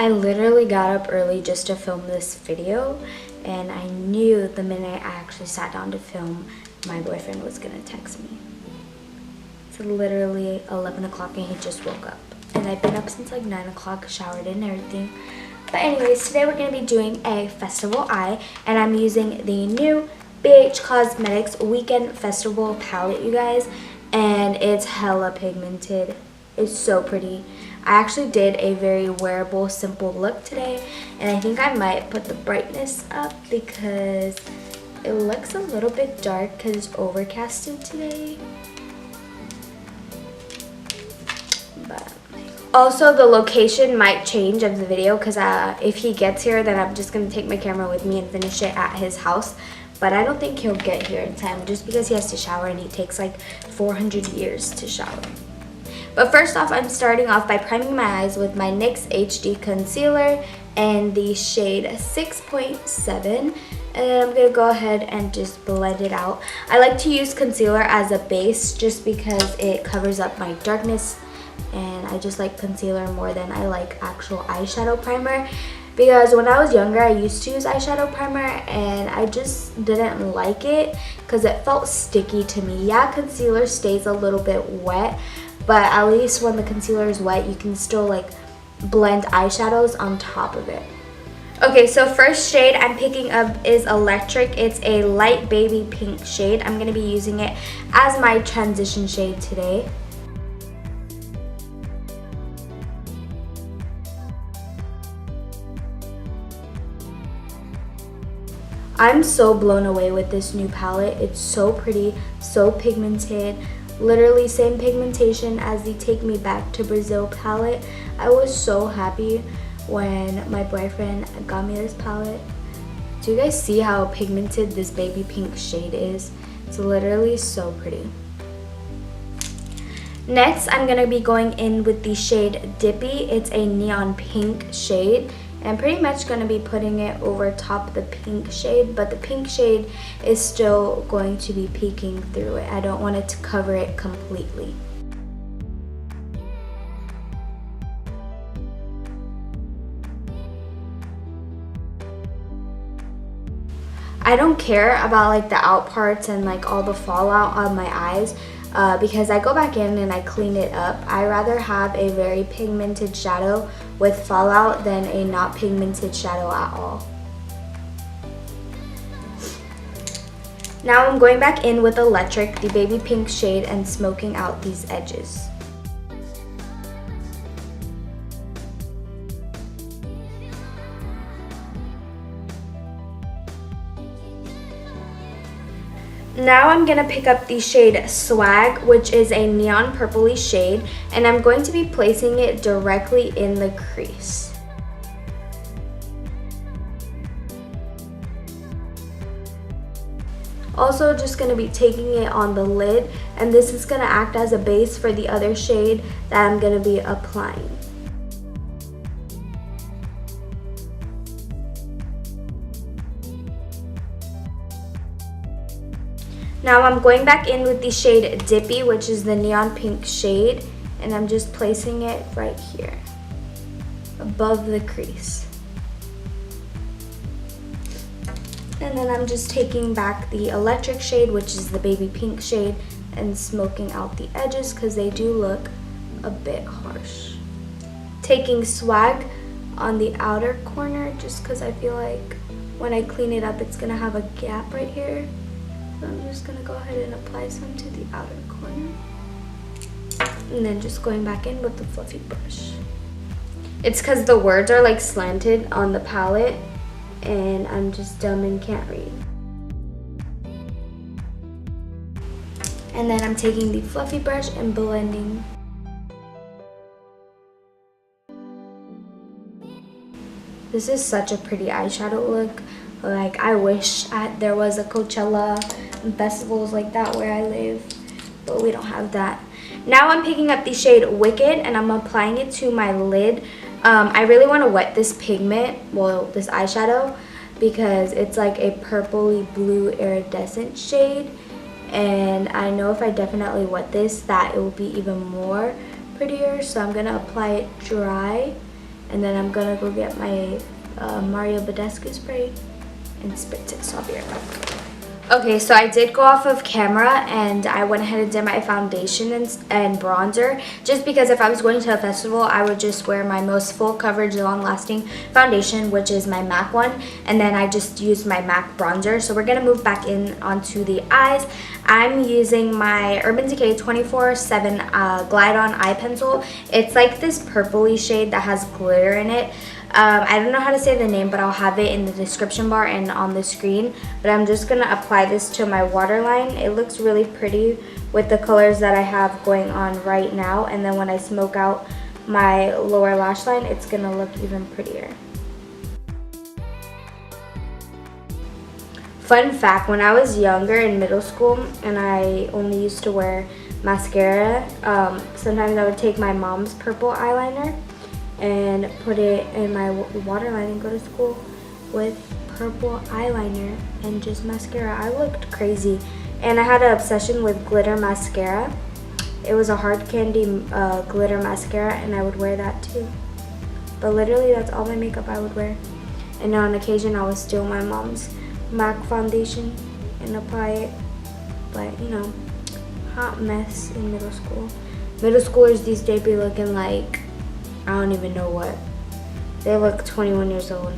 I literally got up early just to film this video, and I knew the minute I actually sat down to film, my boyfriend was gonna text me. It's literally 11 o'clock and he just woke up. And I've been up since like 9 o'clock, showered and everything. But anyways, today we're gonna be doing a festival eye, and I'm using the new BH Cosmetics Weekend Festival palette, you guys. And it's hella pigmented. It's so pretty. I actually did a very wearable, simple look today, and I think I might put the brightness up because it looks a little bit dark because it's overcasted today. But also, the location might change of the video because if he gets here, then I'm just going to take my camera with me and finish it at his house. But I don't think he'll get here in time just because he has to shower and he takes like 400 years to shower. But first off, I'm starting off by priming my eyes with my NYX HD Concealer and the shade 6.7. And then I'm going to go ahead and just blend it out. I like to use concealer as a base just because it covers up my darkness. And I just like concealer more than I like actual eyeshadow primer. Because when I was younger, I used to use eyeshadow primer and I just didn't like it because it felt sticky to me. Yeah, concealer stays a little bit wet, but at least when the concealer is wet, you can still like blend eyeshadows on top of it. Okay, so first shade I'm picking up is Electric. It's a light baby pink shade. I'm going to be using it as my transition shade today. I'm so blown away with this new palette. It's so pretty, so pigmented. Literally same pigmentation as the Take Me Back to Brazil palette. I was so happy when my boyfriend got me this palette. Do you guys see how pigmented this baby pink shade is? It's literally so pretty. Next, I'm going to be going in with the shade Dippy. It's a neon pink shade. And I'm pretty much going to be putting it over top the pink shade, but the pink shade is still going to be peeking through it. I don't want it to cover it completely. I don't care about like the out parts and like all the fallout on my eyes because I go back in and I clean it up. I rather have a very pigmented shadow with fallout than a not pigmented shadow at all. Now I'm going back in with Electric, the baby pink shade, and smoking out these edges. Now I'm going to pick up the shade Swag, which is a neon purpley shade, and I'm going to be placing it directly in the crease. Also just going to be taking it on the lid, and this is going to act as a base for the other shade that I'm going to be applying. Now I'm going back in with the shade Dippy, which is the neon pink shade, and I'm just placing it right here, above the crease. And then I'm just taking back the Electric shade, which is the baby pink shade, and smoking out the edges because they do look a bit harsh. Taking Swag on the outer corner just because I feel like when I clean it up, it's going to have a gap right here. So I'm just going to go ahead and apply some to the outer corner. And then just going back in with the fluffy brush. It's because the words are like slanted on the palette and I'm just dumb and can't read. And then I'm taking the fluffy brush and blending. This is such a pretty eyeshadow look. Like, I wish there was a Coachella and festivals like that where I live, but we don't have that. Now I'm picking up the shade Wicked and I'm applying it to my lid. I really want to wet this pigment, well, this eyeshadow, because it's like a purpley blue iridescent shade. And I know if I definitely wet this, that it will be even more prettier. So I'm going to apply it dry And then I'm gonna go get my Mario Badescu spray and spritz it, so I'll be right back. Okay, so I did go off of camera and I went ahead and did my foundation and bronzer, just because if I was going to a festival, I would just wear my most full coverage, long-lasting foundation, which is my MAC one, and then I just used my MAC bronzer. So we're gonna move back in onto the eyes. I'm using my Urban Decay 24/7 Glide On Eye Pencil. It's like this purpley shade that has glitter in it. I don't know how to say the name, but I'll have it in the description bar and on the screen. But I'm just gonna apply this to my waterline. It looks really pretty with the colors that I have going on right now. And then when I smoke out my lower lash line, it's gonna look even prettier. Fun fact, when I was younger in middle school and I only used to wear mascara, sometimes I would take my mom's purple eyeliner and put it in my waterline and go to school with purple eyeliner and just mascara. I looked crazy. And I had an obsession with glitter mascara. It was a hard candy glitter mascara, and I would wear that too. But literally that's all my makeup I would wear. And on occasion I would steal my mom's MAC foundation and apply it. But you know, hot mess in middle school. Middle schoolers these days be looking like, I don't even know what. They look 21 years old.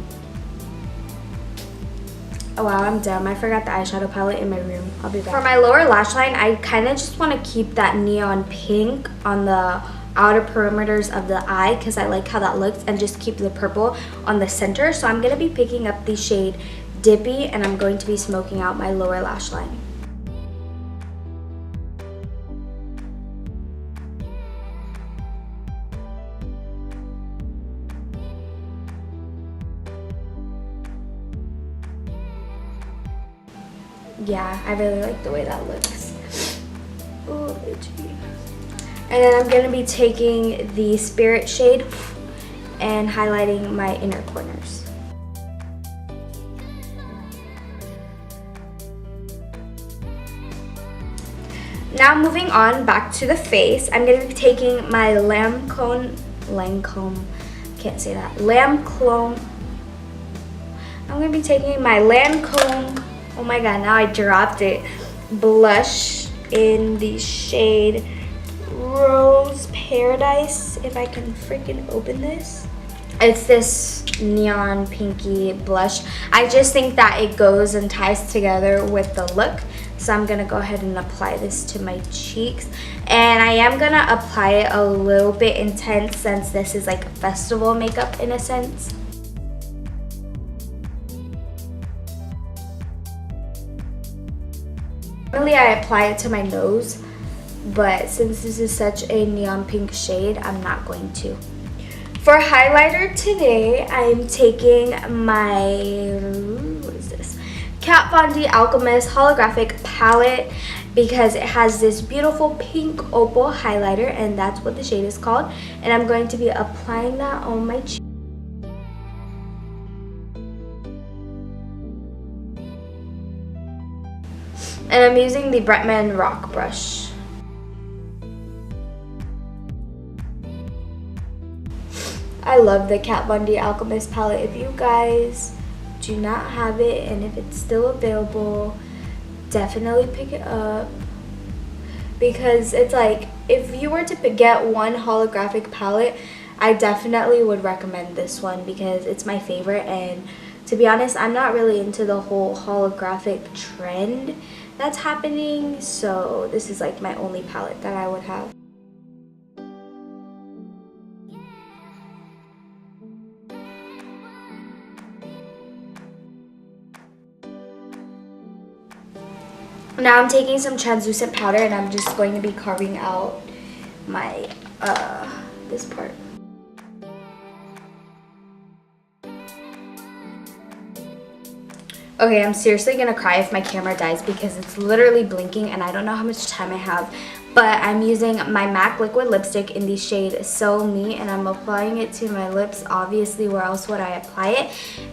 Oh wow, I'm dumb. I forgot the eyeshadow palette in my room. I'll be back. For my lower lash line, I kind of just want to keep that neon pink on the outer perimeters of the eye because I like how that looks, and just keep the purple on the center. So I'm going to be picking up the shade Dippy, and I'm going to be smoking out my lower lash line. Yeah, I really like the way that looks. Ooh, itchy. And then I'm going to be taking the Spirit shade and highlighting my inner corners. Now moving on back to the face, I'm going to be taking my Lancome, can't say that, Lancome. I'm going to be taking my Lancome, oh my god, now I dropped it, blush in the shade Rose Paradise, if I can freaking open this. It's this neon pinky blush. I just think that it goes and ties together with the look. So I'm gonna go ahead and apply this to my cheeks. And I am gonna apply it a little bit intense since this is like festival makeup in a sense. Normally I apply it to my nose, but since this is such a neon pink shade, I'm not going to. For highlighter today, I'm taking my, what is this? Kat Von D Alchemist holographic palette because it has this beautiful pink opal highlighter, and that's what the shade is called. And I'm going to be applying that on my cheek. And I'm using the Bretman Rock brush. I love the Kat Von D Alchemist palette. If you guys do not have it and if it's still available, definitely pick it up. Because it's like, if you were to get one holographic palette, I definitely would recommend this one because it's my favorite. And to be honest, I'm not really into the whole holographic trend that's happening, so this is like my only palette that I would have. Now I'm taking some translucent powder and I'm just going to be carving out my this part. Okay, I'm seriously gonna cry if my camera dies because it's literally blinking and I don't know how much time I have. But I'm using my MAC liquid lipstick in the shade So Me, and I'm applying it to my lips. Obviously, where else would I apply it?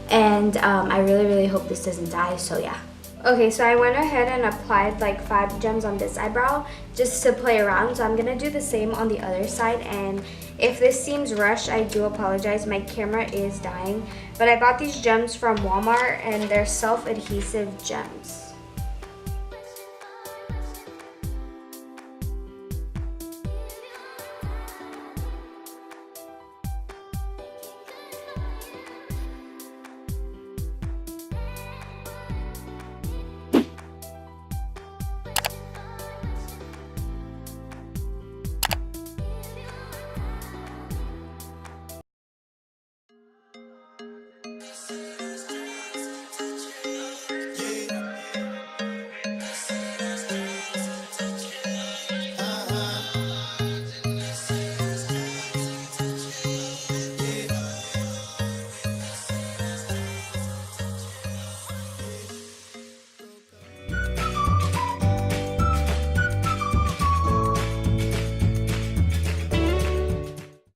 And I really hope this doesn't die, so yeah. Okay, so I went ahead and applied like 5 gems on this eyebrow just to play around. So I'm gonna do the same on the other side, and if this seems rushed, I do apologize. My camera is dying. But I bought these gems from Walmart and they're self-adhesive gems.